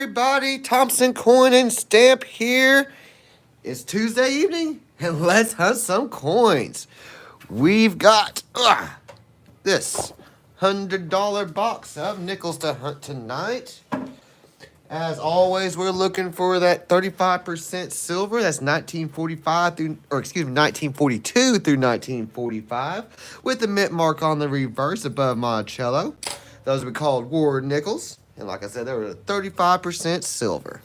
Everybody, Thompson Coin and Stamp here. It's Tuesday evening, and let's hunt some coins. We've got this $100 box of nickels to hunt tonight. As always, we're looking for that 35% silver. That's 1942 through 1945, with the mint mark on the reverse above Monticello. Those would be called war nickels. And like I said, they were 35% silver.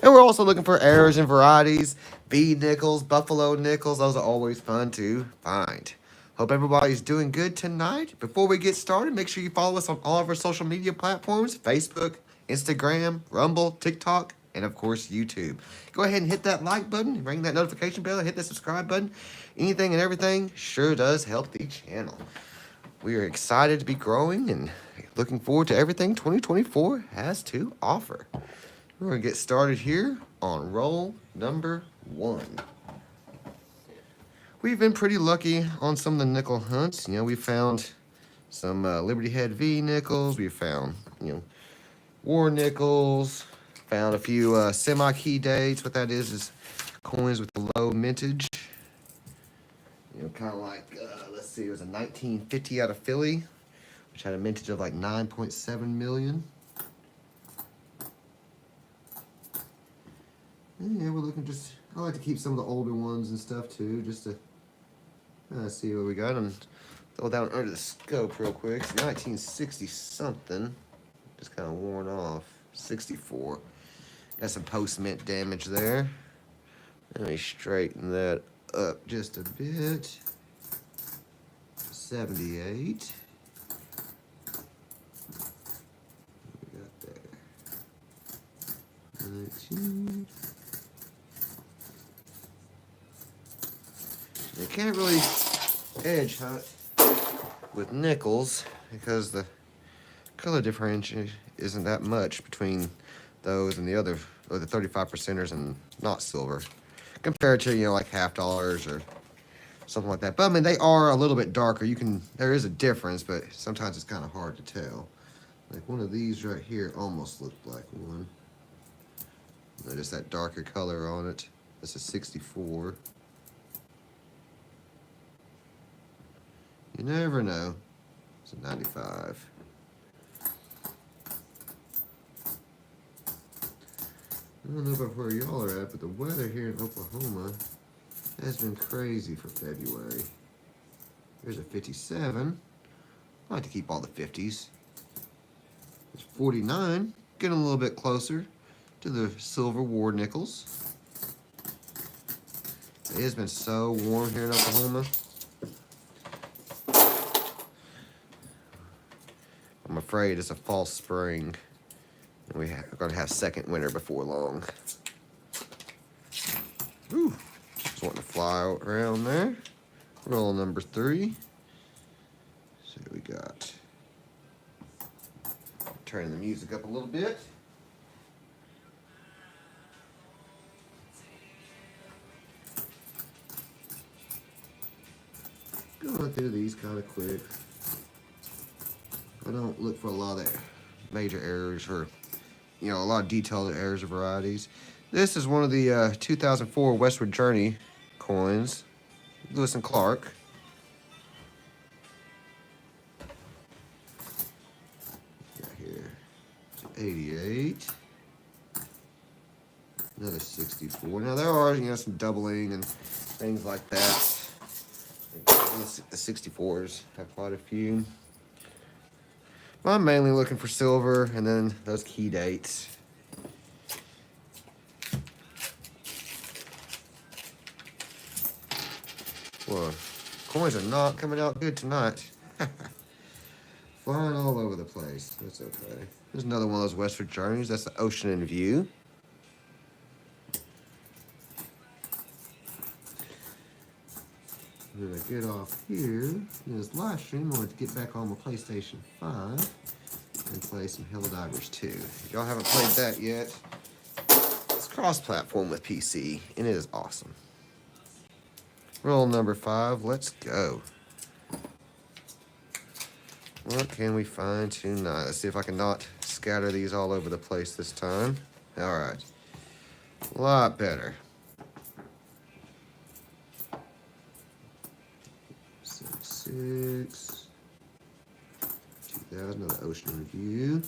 And we're also looking for errors and varieties, B nickels, buffalo nickels. Those are always fun to find. Hope everybody's doing good tonight. Before we get started, make sure you follow us on all of our social media platforms: Facebook, Instagram, Rumble, TikTok, and of course YouTube. Go ahead and hit that like button, ring that notification bell, hit that subscribe button. Anything and everything sure does help the channel. We are excited to be growing and looking forward to everything 2024 has to offer. We're going to get started here on roll number 1. We've been pretty lucky on some of the nickel hunts. You know, we found some Liberty Head V nickels. We found, war nickels. Found a few semi-key dates. What that is coins with a low mintage. Kind of like, let's see, it was a 1950 out of Philly, which had a mintage of like 9.7 million. And yeah, we're looking I like to keep some of the older ones and stuff too, just to see what we got. And throw that one under the scope real quick. It's 1960 something, just kind of worn off. 64. Got some post-mint damage there. Let me straighten that up just a bit. 78. What we got there? 19. You can't really edge hunt with nickels because the color differentiation isn't that much between those and the other, or the 35%ers and not silver, compared to, like half dollars or something like that. But I mean, they are a little bit darker. There is a difference, but sometimes it's kind of hard to tell. Like one of these right here almost looked like one. Just that darker color on it. That's a 64. You never know. It's a 95. I don't know about where y'all are at, but the weather here in Oklahoma has been crazy for February. There's a 57. I like to keep all the 50s. There's 49. Getting a little bit closer to the silver war nickels. It has been so warm here in Oklahoma. I'm afraid it's a false spring. And we're going to have second winter before long. Ooh, just wanting to fly around there. Roll number 3. So we got. Turning the music up a little bit. Going through these kind of quick. I don't look for a lot of major errors or, a lot of detailed errors or varieties. This is one of the 2004 Westward Journey coins, Lewis and Clark. Got here 88. Another 64. Now there are, some doubling and things like that. The 64s have quite a few. I'm mainly looking for silver and then those key dates. Well, coins are not coming out good tonight. Flying all over the place. That's okay. There's another one of those Westward Journeys. That's the Ocean in View. I'm going to get off here. In this live stream, I want to get back on my PlayStation 5 and play some Helldivers 2. If y'all haven't played that yet, it's cross-platform with PC, and it is awesome. Roll number 5. Let's go. What can we find tonight? Let's see if I can not scatter these all over the place this time. All right. A lot better. 6, 2000, another Ocean Review.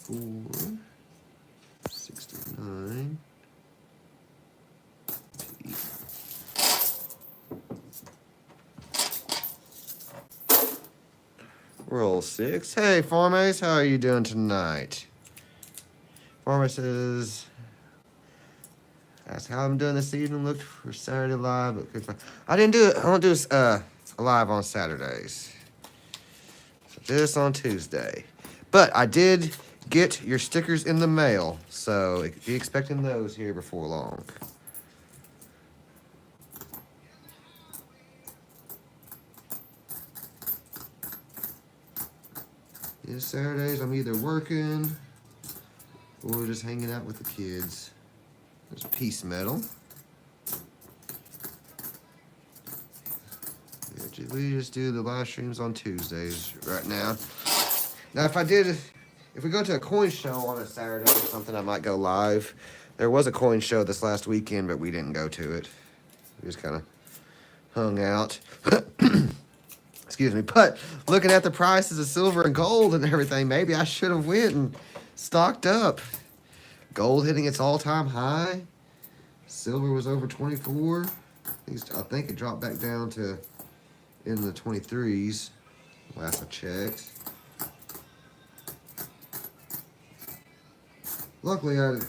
Four, 69. Roll 6. Hey, Farm Ace, how are you doing tonight? Farm Ace says, that's how I'm doing this evening. Looked for Saturday live, but I didn't do it. I don't do a live on Saturdays. So this on Tuesday. But I did get your stickers in the mail, so be expecting those here before long. Yeah, Saturdays I'm either working or just hanging out with the kids. There's Peace Metal. Yeah, we just do the live streams on Tuesdays right now. Now, if we go to a coin show on a Saturday or something, I might go live. There was a coin show this last weekend, but we didn't go to it. We just kind of hung out. Excuse me. But looking at the prices of silver and gold and everything, maybe I should have went and stocked up. Gold hitting its all-time high. Silver was over 24. I think it dropped back down to in the 23s last I checked. Luckily, I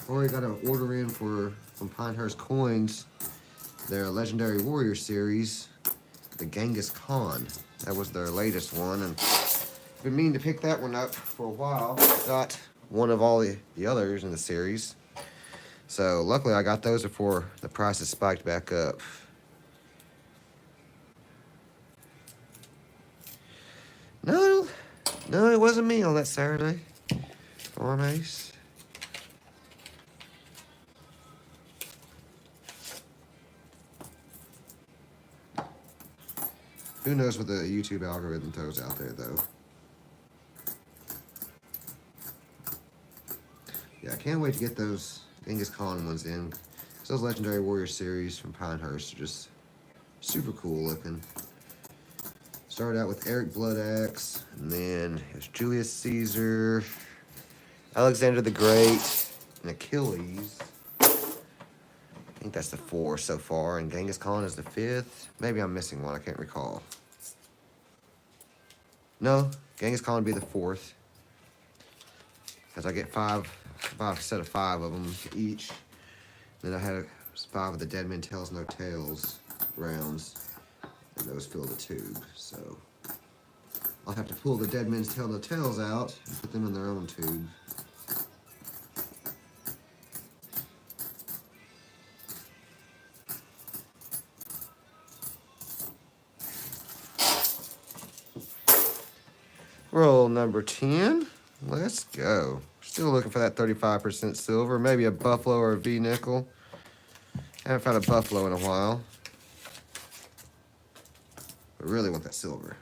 already got an order in from Pinehurst Coins, their Legendary Warrior series, the Genghis Khan. That was their latest one, and I've been meaning to pick that one up for a while. Got one of all the others in the series. So luckily I got those before the prices spiked back up. No, it wasn't me on that Saturday. Farm Ace. Who knows what the YouTube algorithm throws out there, though. Yeah, I can't wait to get those Genghis Khan ones in. Those Legendary Warrior series from Pinehurst are just super cool looking. Started out with Eric Bloodaxe, and then it was Julius Caesar, Alexander the Great, and Achilles. I think that's the 4 so far, and Genghis Khan is the 5th. Maybe I'm missing one, I can't recall. No, Genghis Khan would be the 4th. Because I get 5 set of 5 of them each. Then I had 5 of the Dead Men Tails No Tails rounds. And those fill the tube, so I'll have to pull the Dead Men's Tail No Tails out and put them in their own tube. Roll number 10. Let's go. Still looking for that 35% silver. Maybe a buffalo or a V-nickel. Haven't found a buffalo in a while. But really want that silver.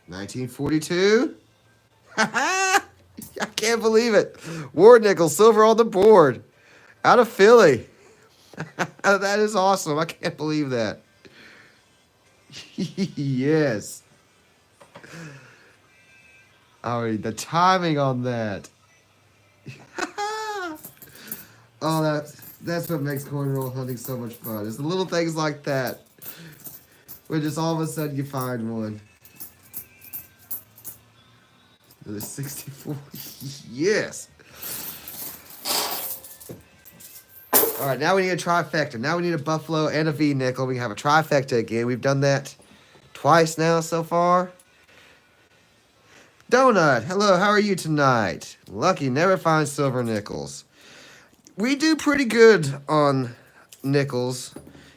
$19.42. I can't believe it. Ward nickel, silver on the board. Out of Philly. That is awesome. I can't believe that. Yes. Oh, the timing on that. Oh, that's what makes coin roll hunting so much fun. It's the little things like that. Where just all of a sudden you find one. The 64. Yes. All right, now we need a trifecta. Now we need a buffalo and a V-nickel. We can have a trifecta again. We've done that twice now so far. Donut, hello, how are you tonight? Lucky never finds silver nickels. We do pretty good on nickels.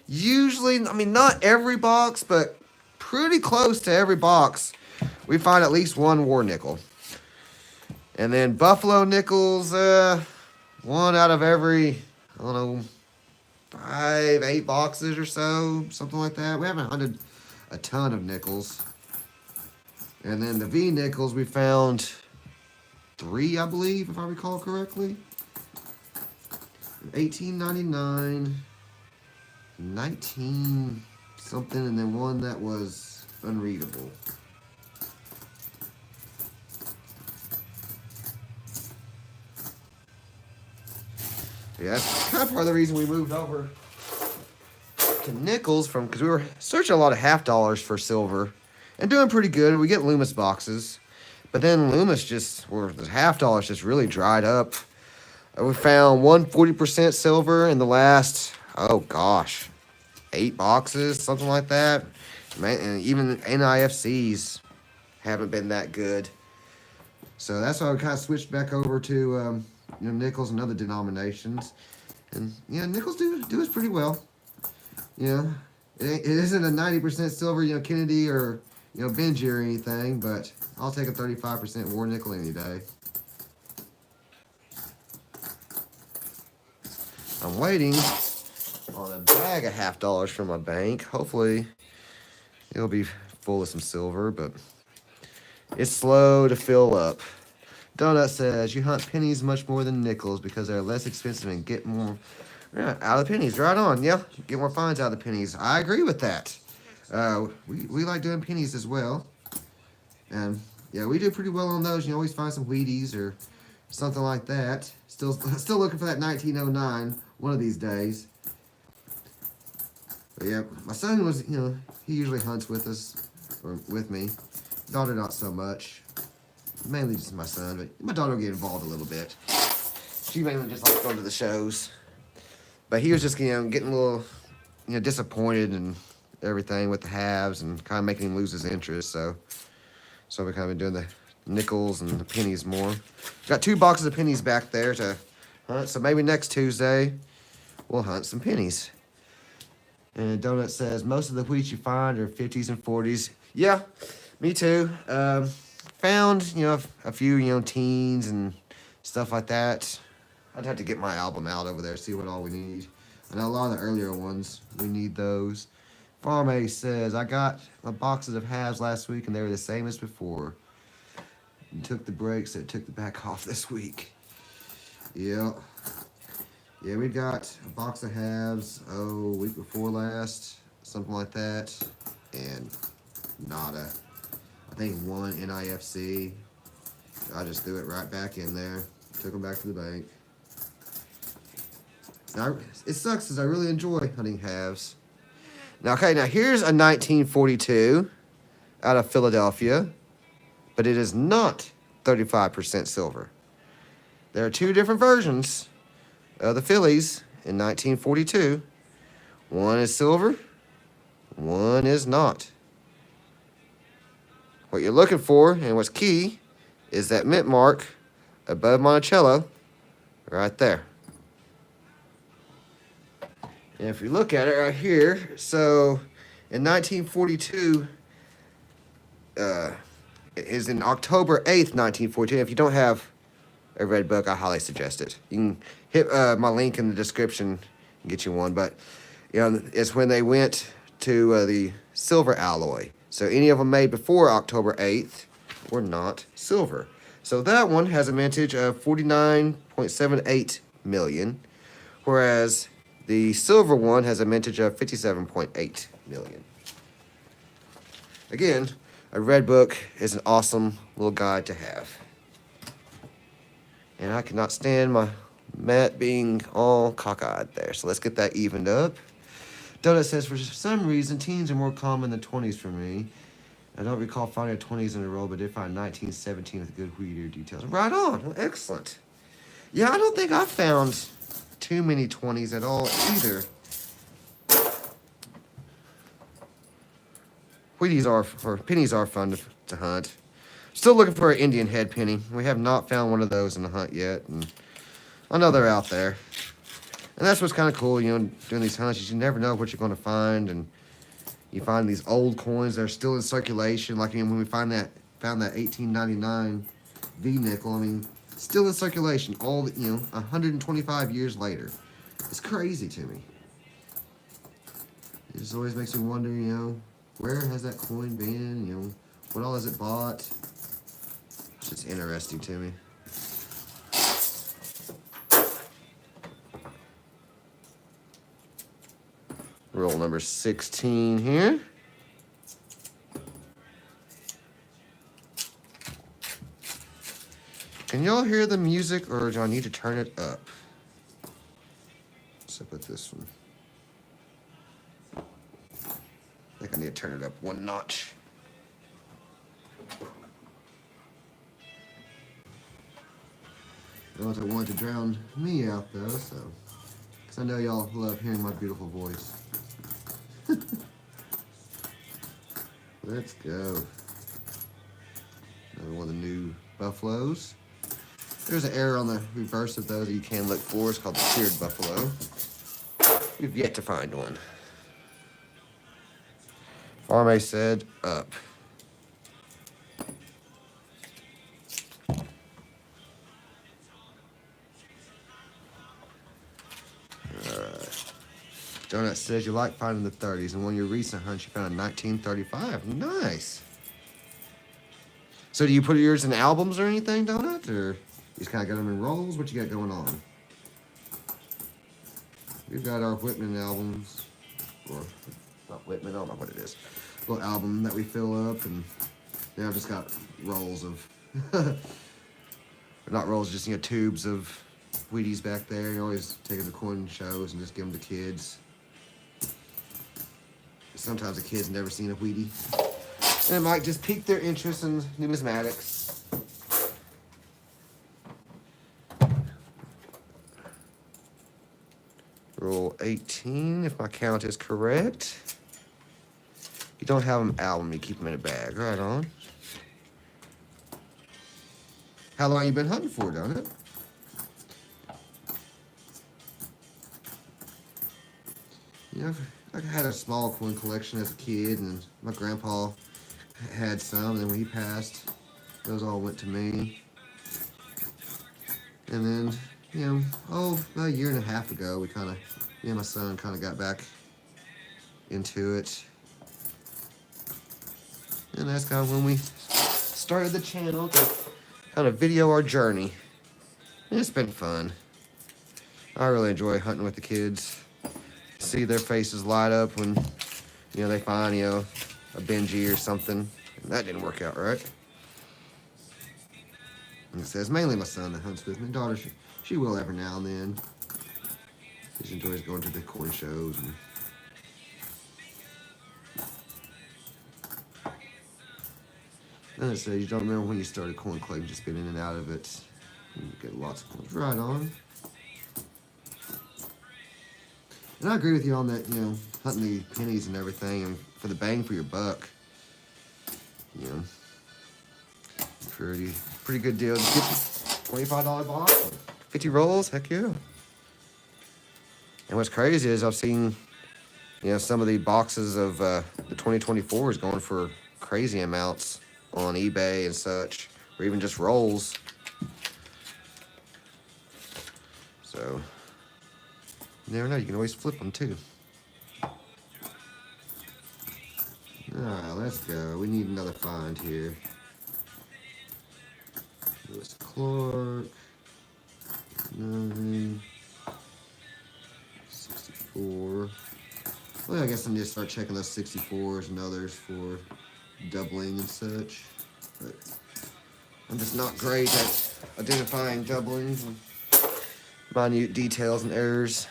Usually, I mean, not every box, but pretty close to every box. we find at least one war nickel. And then buffalo nickels, one out of every, I don't know, 5, 8 boxes or so, something like that. We haven't hunted a ton of nickels. And then the V nickels, we found 3, I believe, if I recall correctly. 1899, 19 something, and then one that was unreadable. Yeah, that's kind of part of the reason we moved over to nickels because we were searching a lot of half dollars for silver and doing pretty good. We get Loomis boxes, but then Loomis the half dollars just really dried up. We found 140% silver in the last, oh gosh, 8 boxes, something like that. Man, and even NIFCs haven't been that good. So that's why we kind of switched back over to nickels and other denominations. And nickels do us pretty well. It isn't a 90% silver, Kennedy or Benji or anything, but I'll take a 35% war nickel any day. I'm waiting on a bag of half dollars from my bank. Hopefully it'll be full of some silver, but it's slow to fill up. Donut says, you hunt pennies much more than nickels because they're less expensive and get more out of the pennies. Right on, yeah. Get more finds out of the pennies. I agree with that. We like doing pennies as well. And yeah, we do pretty well on those. You always find some Wheaties or something like that. Still looking for that 1909 one of these days. But yeah, my son was, he usually hunts with us, or with me. Daughter not so much. Mainly just my son, but my daughter will get involved a little bit. She mainly just likes going to the shows. But he was just, getting a little, disappointed and everything with the halves and kind of making him lose his interest. So we kind of been doing the nickels and the pennies more. Got 2 boxes of pennies back there to hunt. So maybe next Tuesday we'll hunt some pennies. And Donut says, most of the wheat you find are 50s and 40s. Yeah, me too. Found, a few, teens and stuff like that. I'd have to get my album out over there, see what all we need. I know a lot of the earlier ones, we need those. Farm A says, I got my boxes of halves last week and they were the same as before. And took the breaks that took the back off this week. Yeah. Yeah, we got a box of halves, week before last, something like that. And nada. I think 1 NIFC. I just threw it right back in there. Took them back to the bank. Now, it sucks because I really enjoy hunting halves. Now here's a 1942 out of Philadelphia, but it is not 35% silver. There are 2 different versions of the Phillies in 1942. One is silver, one is not. What you're looking for and what's key is that mint mark above Monticello right there. And if you look at it right here, so in 1942, it is in October 8th, 1942. If you don't have a Redbook, I highly suggest it. You can hit my link in the description and get you one. But it's when they went to the silver alloy. So any of them made before October 8th were not silver. So that one has a mintage of 49.78 million, whereas the silver one has a mintage of 57.8 million. Again, a Redbook is an awesome little guide to have. And I cannot stand my mat being all cockeyed there. So let's get that evened up. Donut says, for some reason, teens are more common than 20s for me. I don't recall finding a 20s in a row, but did find 1917 with good wheat ear details. Right on. Well, excellent. Yeah, I don't think I found too many 20s at all either. Pennies are fun to hunt. Still looking for an Indian head penny. We have not found one of those in the hunt yet. And I know they're out there. And that's what's kind of cool, doing these hunts. You never know what you're going to find. And, You find these old coins that are still in circulation, like when we found that 1899 V nickel. I mean, still in circulation, all 125 years later. It's crazy to me. It just always makes me wonder, where has that coin been? What all has it bought? It's just interesting to me. Roll number 16 here. Can y'all hear the music, or do I need to turn it up? Let's put this one. I think I need to turn it up one notch. I don't want to drown me out though, so. Because I know y'all love hearing my beautiful voice. Let's go. Another one of the new Buffaloes. There's an error on the reverse of those that you can look for. It's called the tiered Buffalo. We've yet to find one. Farme said up. Donut says you like finding the 30s, and one of your recent hunts you found a 1935. Nice. So do you put yours in albums or anything, Donut? Or you just kind of got them in rolls? What you got going on? We've got our Whitman albums. Or, not Whitman, I don't know what it is. A little album that we fill up, and yeah, I've just got rolls of... not rolls, just, tubes of Wheaties back there. You always take them to coin shows and just give them to kids. Sometimes the kids never seen a Wheatie. And it might just pique their interest in numismatics. Roll 18, if my count is correct. You don't have them album, you keep them in a bag. Right on. How long you been hunting for, don't it? I had a small coin collection as a kid, and my grandpa had some, and then when he passed, those all went to me. And then, about a year and a half ago, me and my son kind of got back into it. And that's kind of when we started the channel to kind of video our journey. And it's been fun. I really enjoy hunting with the kids. See their faces light up when, they find, a Benji or something. And that didn't work out right. And it says, mainly my son that hunts with me. Daughter, she will every now and then. She enjoys going to the coin shows. And it says, you don't remember when you started coin collecting, just been in and out of it. And you get lots of coins. Right on. And I agree with you on that, hunting the pennies and everything, and for the bang for your buck, pretty good deal. Just get $25 box, 50 rolls, heck yeah. And what's crazy is I've seen, some of the boxes of the 2024s going for crazy amounts on eBay and such, or even just rolls. So... you never know, you can always flip them too. Alright, let's go. We need another find here. Lewis Clark. 9. 64. Well, I guess I need to start checking those 64s and others for doubling and such. But I'm just not great at identifying doublings and minute details and errors.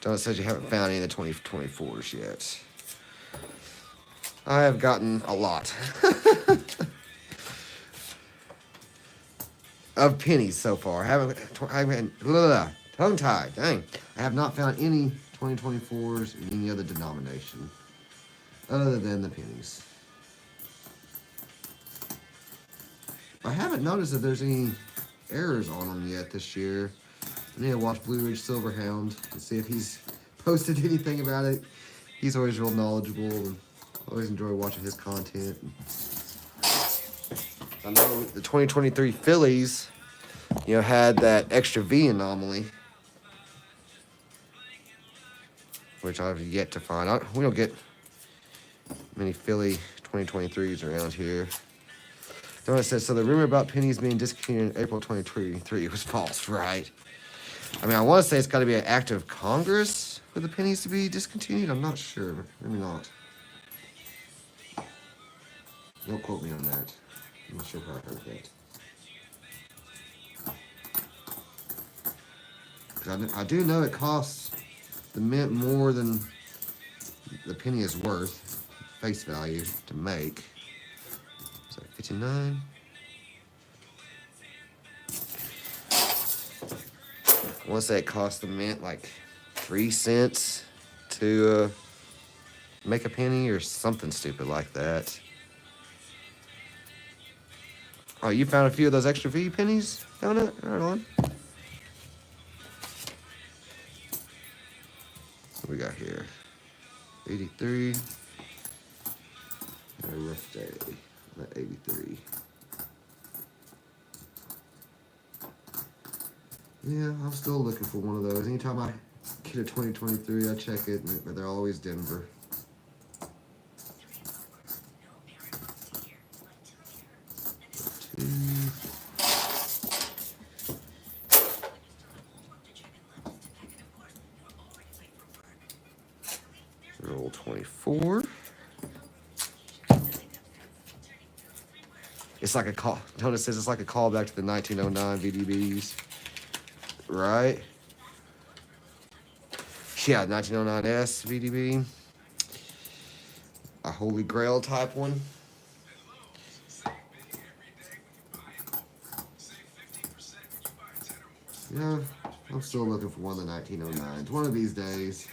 Donut says you haven't found any of the 2024s yet. I have gotten a lot of pennies so far. I haven't tongue-tied, dang. I have not found any 2024s in any other denomination other than the pennies. I haven't noticed that there's any errors on them yet this year. I need to watch Blue Ridge Silverhound and see if he's posted anything about it He's always real knowledgeable, and always enjoy watching his content. I know the 2023 Phillies, you know, had that extra V anomaly, which I've yet to find. We don't get many Philly 2023s around here. Donut says, so the rumor about pennies being discontinued in April 2023 was false, right? I mean, I want to say it's got to be an act of Congress for the pennies to be discontinued. I'm not sure. Maybe not. Don't quote me on that. I'm not sure how I heard that. I do know it costs the mint more than the penny is worth, face value, to make. So 59. I want to say it costs the mint like 3 cents to make a penny or something stupid like that. Oh, you found a few of those extra V pennies, Donut? Right on. What we got here? 83. A rough day. Not 83. Yeah, I'm still looking for one of those. Anytime I get a 2023, I check it, but they're always Denver. Roll 24. It's like a call. Donut says it's like a callback to the 1909 VDBs. Right? Yeah, 1909S VDB. A Holy Grail type one. Yeah, I'm still looking for one of the 1909s. One of these days,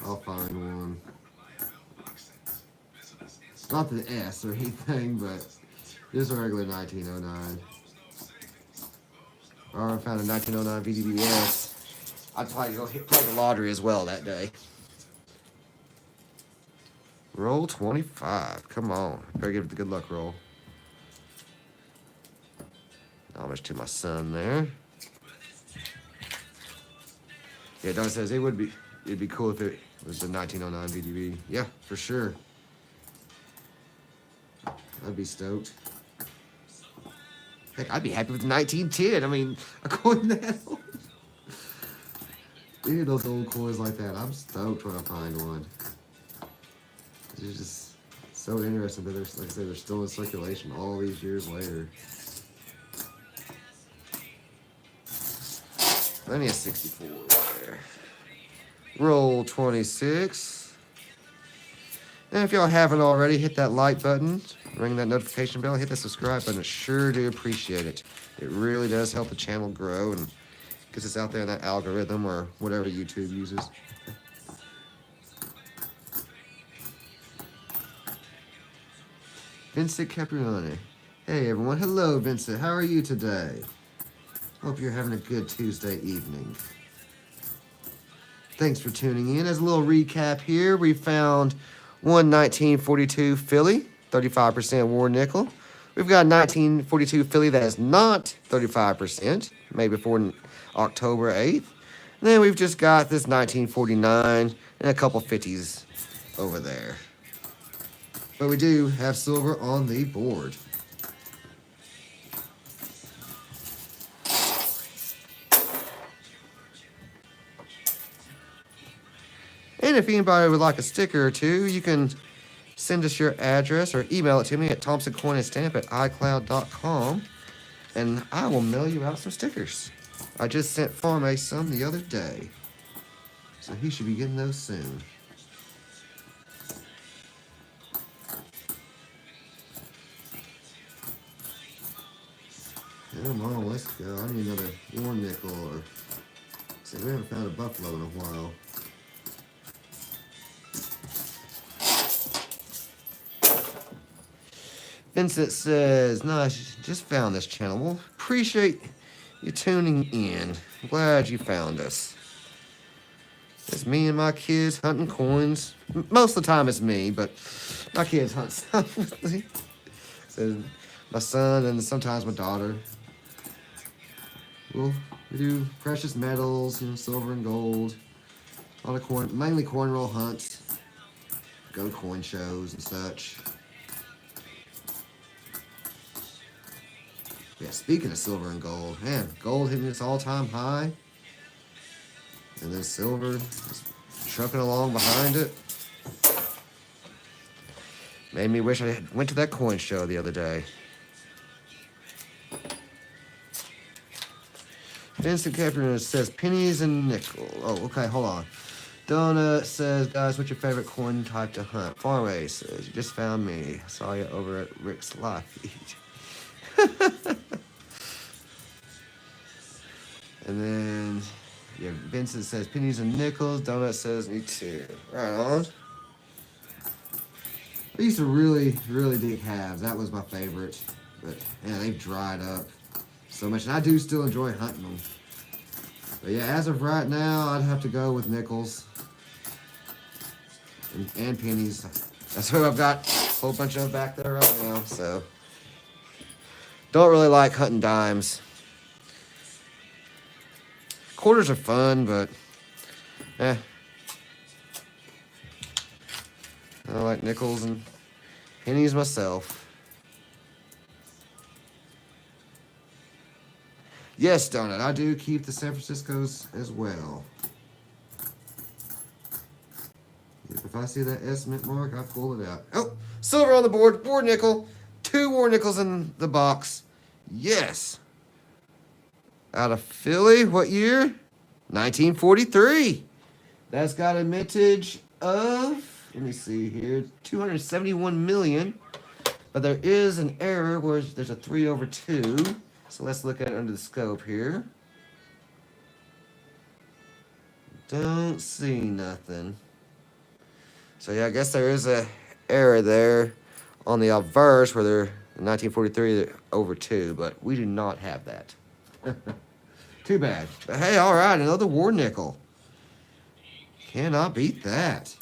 I'll find one. Not the S or anything, but just a regular 1909. Or I found a 1909 VDBS. I'd probably go play the lottery as well that day. Roll 25. Come on. Better give it the good luck roll. Homage to my son there. Yeah, Don says it'd be cool if it was the 1909 VDB. Yeah, for sure. I'd be stoked. Heck, I'd be happy with the 1910. I mean, a coin that old. Any of those old coins like that, I'm stoked when I find one. It's just so interesting that they're, like I said, they're still in circulation all these years later. Plenty of 64 there. Roll 26. And if y'all haven't already, hit that like button, ring that notification bell, hit that subscribe button. I sure do appreciate it. It really does help the channel grow and gets us out there in that algorithm or whatever YouTube uses. Vincent Caprione. Hey everyone. Hello, Vincent. How are you today? Hope you're having a good Tuesday evening. Thanks for tuning in. As a little recap here, we found one 1942 Philly, 35% war nickel. We've got a 1942 Philly that is not 35%, made before October 8th. And then we've just got this 1949 and a couple 50s over there. But we do have silver on the board. And if anybody would like a sticker or two, you can send us your address or email it to me at thompsoncoinandstamp@icloud.com, and I will mail you out some stickers. I just sent Farm some the other day, so he should be getting those soon. Come on, let's go. I need another war nickel, or see, we haven't found a buffalo in a while. Vincent says, nice, just found this channel. Well, appreciate you tuning in. Glad you found us. It's me and my kids hunting coins. Most of the time it's me, but my kids hunt some with me. So my son and sometimes my daughter. We do precious metals, you know, silver and gold. A lot of coin, mainly coin roll hunts. Go to coin shows and such. Yeah, speaking of silver and gold, man, gold hitting its all-time high. And then silver just trucking along behind it. Made me wish I had went to that coin show the other day. Vincent Capriano says pennies and nickel. Oh, okay, hold on. Donut says, guys, what's your favorite coin type to hunt? Farmway says, you just found me. I saw you over at Rick's live feed. And then, yeah, Vincent says pennies and nickels. Donut says me too. Right on. I used to really dig halves. That was my favorite. But, yeah, they've dried up so much. And I do still enjoy hunting them. But, yeah, as of right now, I'd have to go with nickels. And pennies. That's what I've got a whole bunch of back there right now. So, don't really like hunting dimes. Quarters are fun, but I like nickels and pennies myself. Yes, Donut, I do keep the San Franciscos as well. If I see that estimate mark, I pull it out. Oh, silver on the board, war nickel. 2 war nickels in the box. Yes. Out of Philly, what year? 1943. That's got a mintage of, let me see here, 271 million. But there is an error where there's a 3/2. So let's look at it under the scope here. Don't see nothing. So yeah, I guess there is a error there on the obverse where they're 1943 over 2, but we do not have that. Too bad. But hey, all right, another war nickel. Cannot beat that.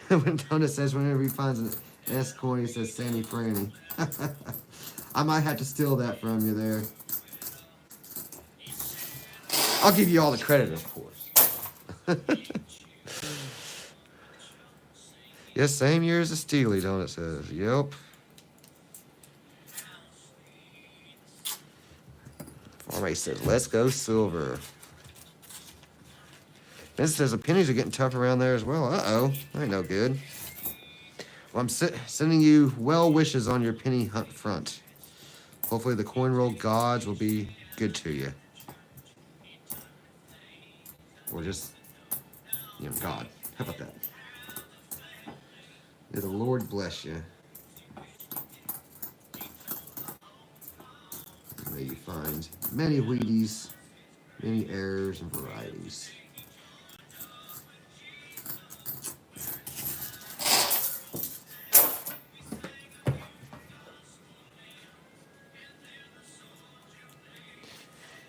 When Donut says whenever he finds an S coin, he says Sandy Franny. I might have to steal that from you there. I'll give you all the credit, of course. Yes, same year as the Steely, Donut says. Yep. Farmate says, let's go silver. Vince says the pennies are getting tough around there as well. Uh-oh. That ain't no good. Well, I'm sending you well wishes on your penny hunt front. Hopefully the coin roll gods will be good to you. Or just, you know, God. How about that? May the Lord bless you. May you find many Wheaties, many errors and varieties.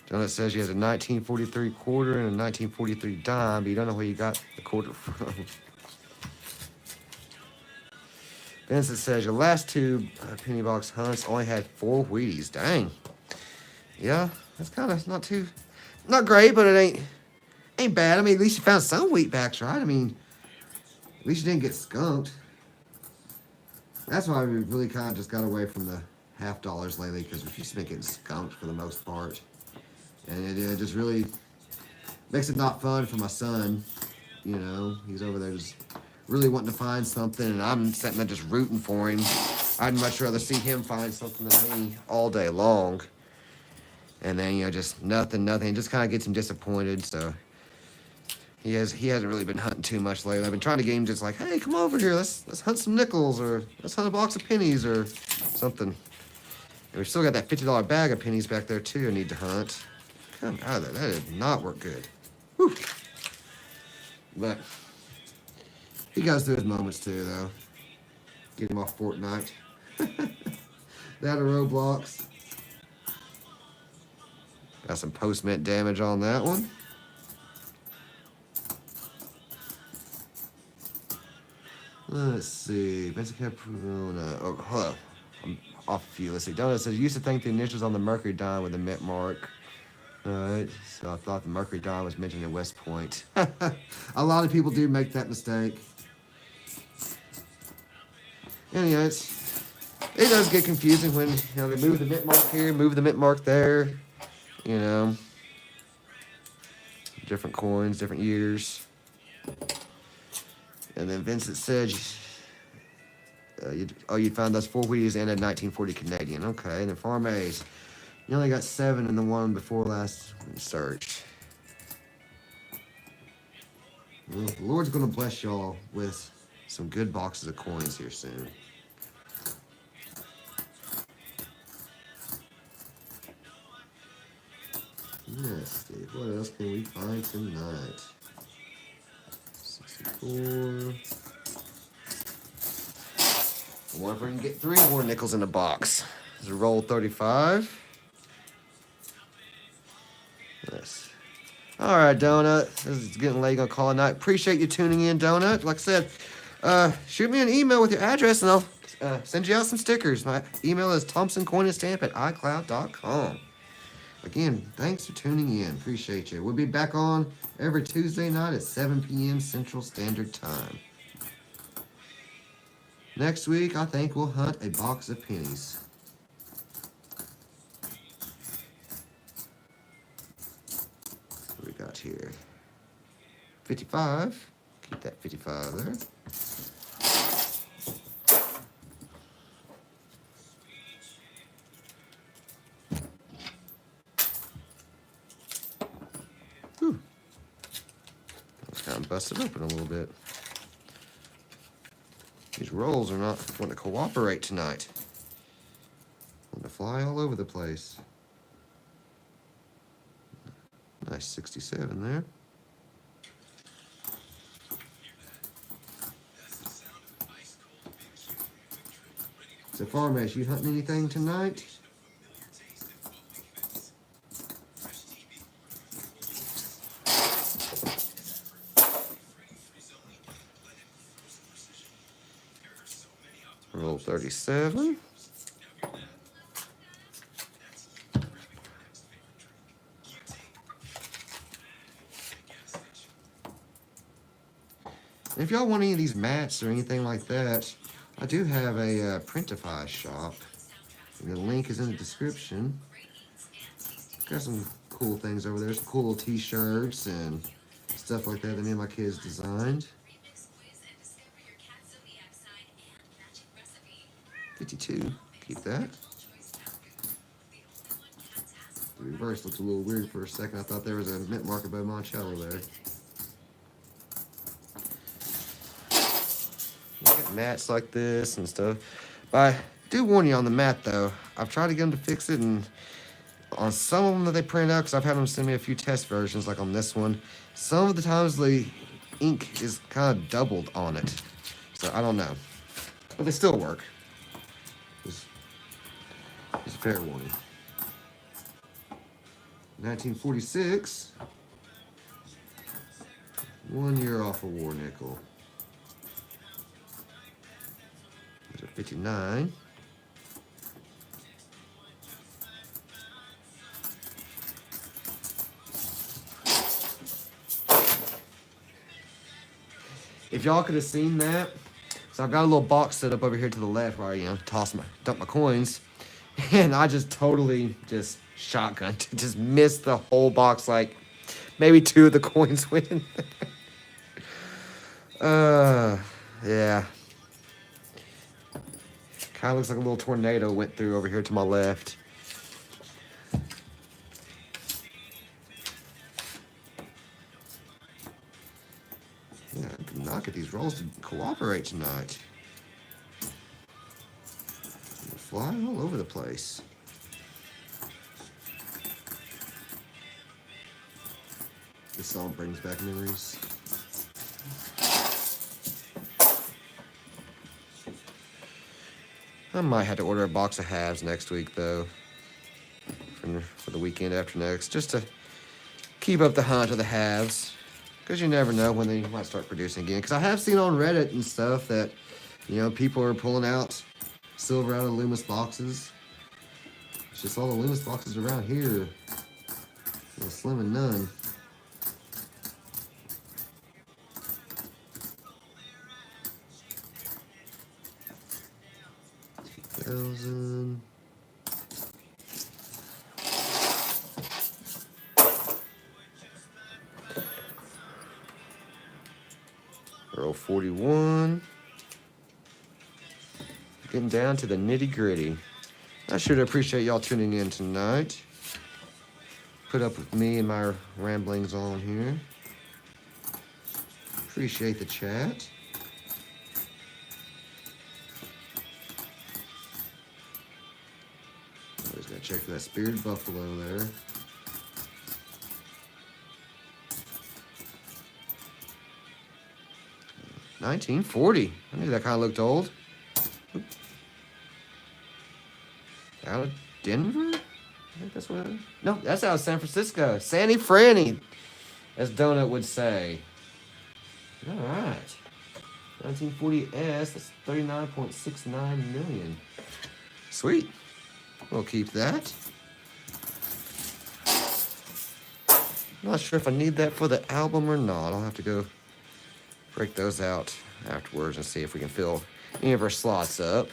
Donut says he has a 1943 quarter and a 1943 dime, but you don't know where you got the quarter from. Vincent says your last 2 penny box hunts only had 4 Wheaties. Dang. Yeah, that's kind of not great, but it ain't bad. I mean, at least you found some wheat backs, right? I mean, at least you didn't get skunked. That's why we really kind of just got away from the $50 lately, because we've just been getting skunked for the most part. And it just really makes it not fun for my son. You know, he's over there just really wanting to find something, and I'm sitting there just rooting for him. I'd much rather see him find something than me all day long. And then, you know, just nothing. It just kind of gets him disappointed, so he hasn't really been hunting too much lately. I've been trying to get him just like, hey, come over here, let's hunt some nickels, or let's hunt a box of pennies, or something. And we've still got that $50 bag of pennies back there, too, I need to hunt. Come out of there. That did not work good. Whew. But he goes through his moments too, though. Get him off Fortnite. That or Roblox. Got some post-mint damage on that one. Let's see. Oh, hello. I'm off a few. Let's see. Donut says, used to think the initials on the Mercury dime were the mint mark. Alright, so I thought the Mercury dime was mentioned in West Point. A lot of people do make that mistake. Anyways, it does get confusing when, you know, they move the mint mark here, move the mint mark there. You know, different coins, different years. And then Vincent said, you'd find those 4 wheaties and a 1940 Canadian. Okay, and then Farm A's. You only got 7 in the one before last search. Well, the Lord's going to bless y'all with some good boxes of coins here soon. Yes, Steve. What else can we find tonight? 64. I wonder if we can get 3 more nickels in the box. This is roll 35. Yes. All right, Donut. This is getting late. Gonna call it a night. Appreciate you tuning in, Donut. Like I said, shoot me an email with your address, and I'll send you out some stickers. My email is thompsoncoinandstamp at icloud.com. Again, thanks for tuning in. Appreciate you. We'll be back on every Tuesday night at 7 p.m. Central Standard Time. Next week, I think we'll hunt a box of pennies. What we got here? 55. Keep that 55 there. Whew. It's kind of busted open a little bit. These rolls are not going to cooperate tonight. Want to fly all over the place. Nice 67 there. So Farmash, you hunting anything tonight? Roll 37. If y'all want any of these mats or anything like that, I do have a Printify shop. And the link is in the description. Got some cool things over there. Some cool little t-shirts and stuff like that me and my kids designed. 52. Keep that. The reverse looked a little weird for a second. I thought there was a mint mark above Monticello there. Got mats like this and stuff. But I do warn you on the mat, though. I've tried to get them to fix it, and on some of them that they print out, because I've had them send me a few test versions, like on this one, some of the times the ink is kind of doubled on it. So I don't know. But they still work. It's a fair warning. 1946. 1 year off a war nickel. There's a 59. If y'all could have seen that, so I've got a little box set up over here to the left where I, dump my coins, and I just totally just shotgunned, just missed the whole box, like maybe 2 of the coins went in there. Yeah. Kind of looks like a little tornado went through over here to my left. Yeah, I can not get these rolls to cooperate tonight. They're flying all over the place. This song brings back memories. I might have to order a box of halves next week, though, hoping for the weekend after next, just to keep up the hunt of the halves. Because you never know when they might start producing again. Because I have seen on Reddit and stuff that, you know, people are pulling out silver out of Loomis boxes. It's just all the Loomis boxes around here. Slim and none. $2,000. Roll 41. Getting down to the nitty gritty. I sure appreciate y'all tuning in tonight. Put up with me and my ramblings on here. Appreciate the chat. Always gotta check for that spirited buffalo there. $19.40. I knew that kind of looked old. Out of Denver? I think that's what it is. No, that's out of San Francisco. Sandy Franny, as Donut would say. All right. 1940S, that's 39.69 million. Sweet. We'll keep that. Not sure if I need that for the album or not. I'll have to go break those out afterwards and see if we can fill any of our slots up.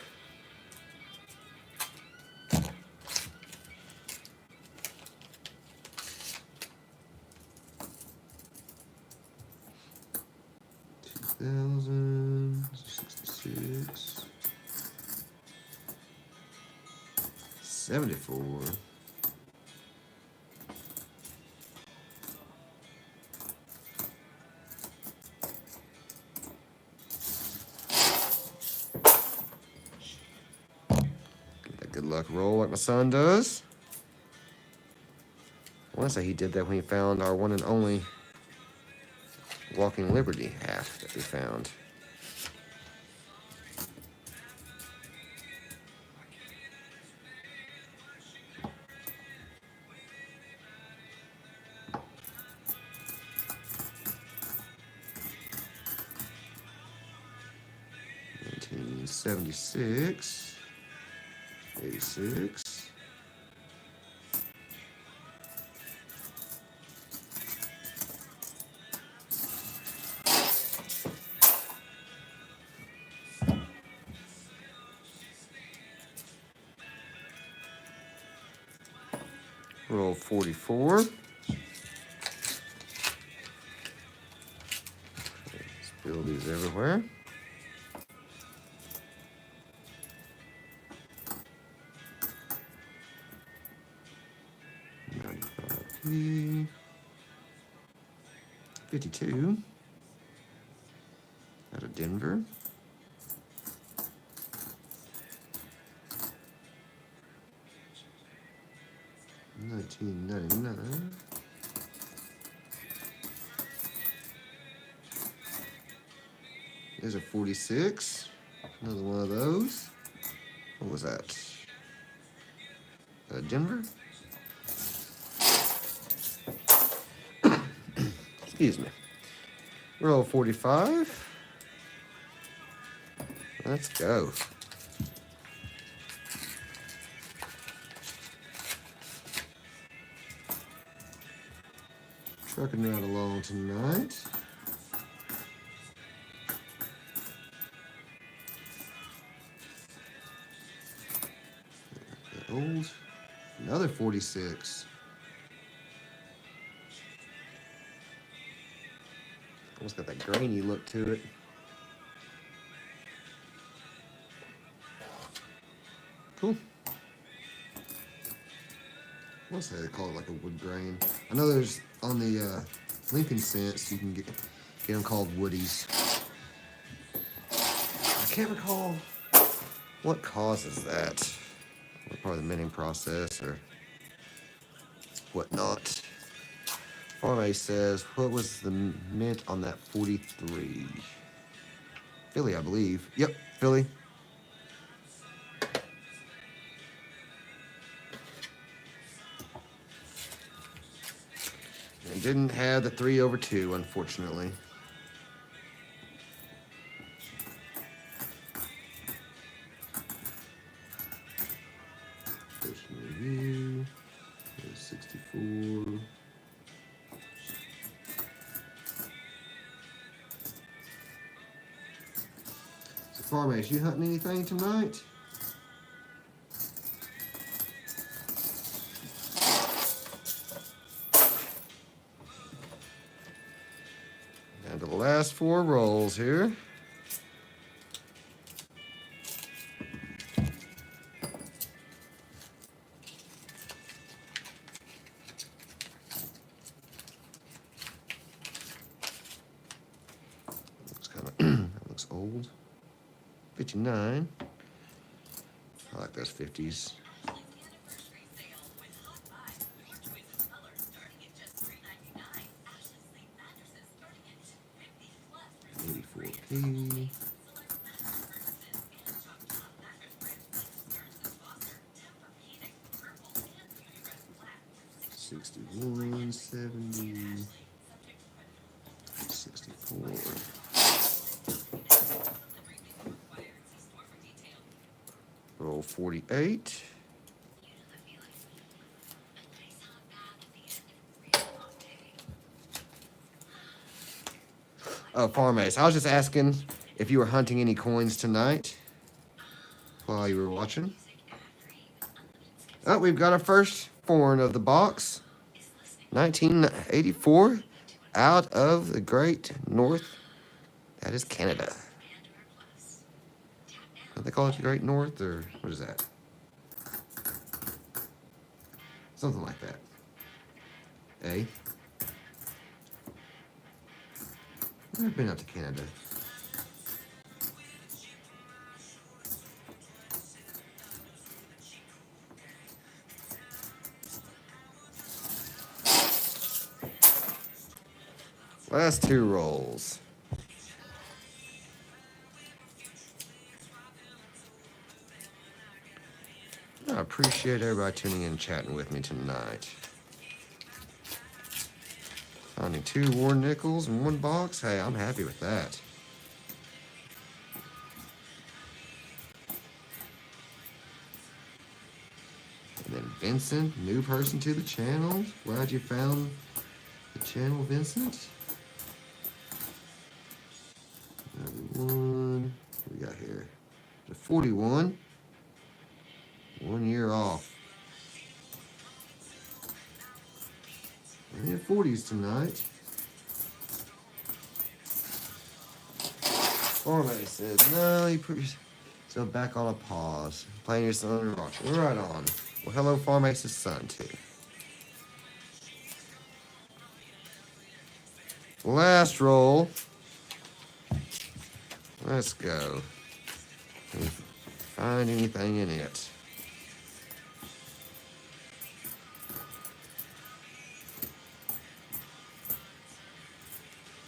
$2,066. 74. Get that good luck roll like my son does. I want to say he did that when he found our one and only Walking Liberty half that we found. $1976, 86. Roll 44. Spill these everywhere. $95. 52. Out of Denver. $19.99. There's a 46. Another one of those. What was that? Denver? Excuse me. Roll 45. Let's go. Trucking right along tonight. Old. Another 46. Almost got that grainy look to it. Cool. What's that? They call it like a wood grain. I know there's on the Lincoln Sense you can get them called woodies. I can't recall what causes that. Probably the minting process or whatnot. Farmay says, what was the mint on that 43? Philly, I believe. Yep, Philly. didn't have the 3/2, unfortunately. Position review. 64. So, Farmace, you hunting anything tonight? And the last 4 rolls here. That looks old. 59. I like those 50s. $84p. $61, $70, $64. Roll 48. Oh, Farmace, I was just asking if you were hunting any coins tonight while you were watching. Oh, we've got our first foreign of the box. 1984 out of the Great North. That is Canada. What they call it, the Great North, or what is that? Something like that. Eh? I've been up to Canada. Last 2 rolls. I appreciate everybody tuning in and chatting with me tonight. Finding 2 war nickels in 1 box. Hey, I'm happy with that. And then Vincent, new person to the channel. Glad you found the channel, Vincent. Another 1. What we got here? The 41. 1 year off. And 40s tonight. Farmace said, no, he put yourself back on a pause. Playing your son and watching. Right on. Well, hello, Farmace's son, too. Last roll. Let's go. Can we find anything in it?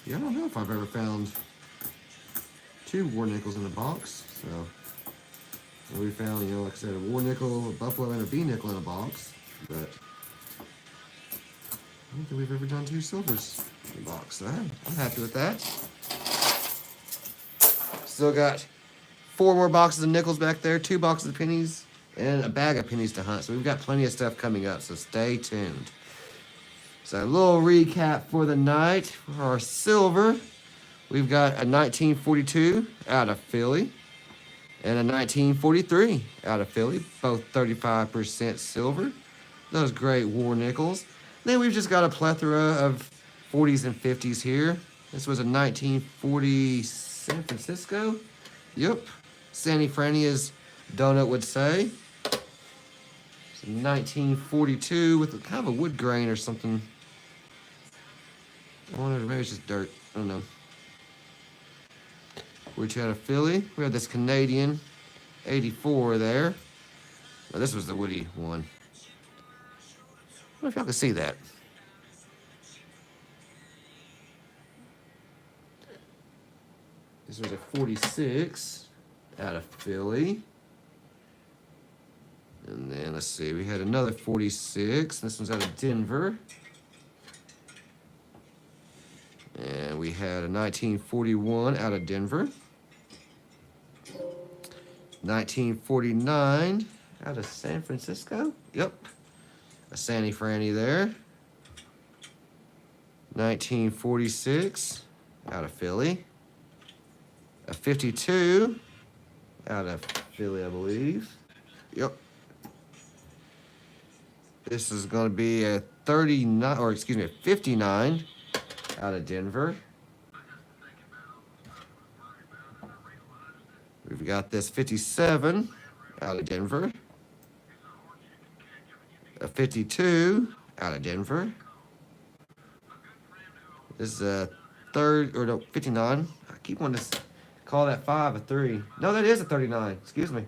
Yeah, I don't know if I've ever found 2 war nickels in a box. So we found, like I said, a war nickel, a buffalo, and a B nickel in a box. But I don't think we've ever done 2 silvers in a box. So I'm happy with that. Still got 4 more boxes of nickels back there, 2 boxes of pennies, and a bag of pennies to hunt. So we've got plenty of stuff coming up. So stay tuned. So a little recap for the night. For our silver, we've got a 1942 out of Philly and a 1943 out of Philly, both 35% silver. Those great war nickels. Then we've just got a plethora of 40s and 50s here. This was a 1940 San Francisco. Yep. Sandy Franny, as Donut would say. It's a 1942 with kind of a wood grain or something. I wonder, maybe it's just dirt. I don't know. 42 out of Philly. We have this Canadian 84 there. Well, this was the woody one. I don't know if y'all can see that. This was a 46 out of Philly. And then, let's see, we had another 46. This one's out of Denver. And we had a 1941 out of Denver. 1949 out of San Francisco. Yep. A Sandy Franny there. 1946 out of Philly. A 52 out of Philly, I believe. Yep. This is going to be a 39, or excuse me, a 59 out of Denver. We've got this 57 out of Denver. A 52 out of Denver. This is a 59. I keep wanting to call that 5 a 3. No, that is a 39. Excuse me.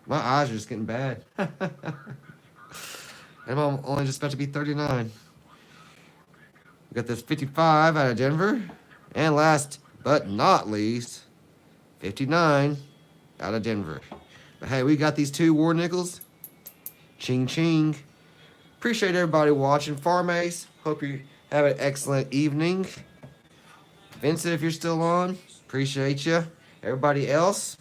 My eyes are just getting bad. I'm only just about to be 39. We got this 55 out of Denver. And last but not least, 59 out of Denver. But hey, we got these 2 war nickels. Ching ching. Appreciate everybody watching. Farm Ace, hope you have an excellent evening. Vincent, if you're still on, appreciate you. Everybody else,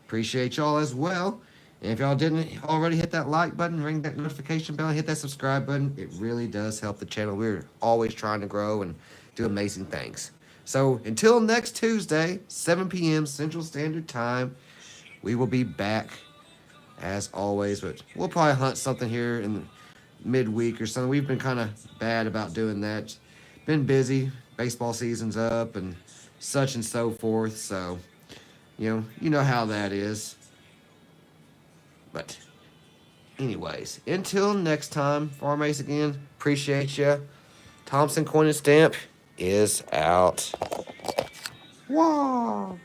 appreciate y'all as well. And if y'all didn't already hit that like button, ring that notification bell, and hit that subscribe button, it really does help the channel. We're always trying to grow and do amazing things. So until next Tuesday, 7 p.m. Central Standard Time, we will be back as always. But we'll probably hunt something here in midweek or something. We've been kind of bad about doing that. Been busy. Baseball season's up and such and so forth. So, you know how that is. But anyways, until next time, Farm Ace again, appreciate you. Thompson Coin and Stamp is out. Wow.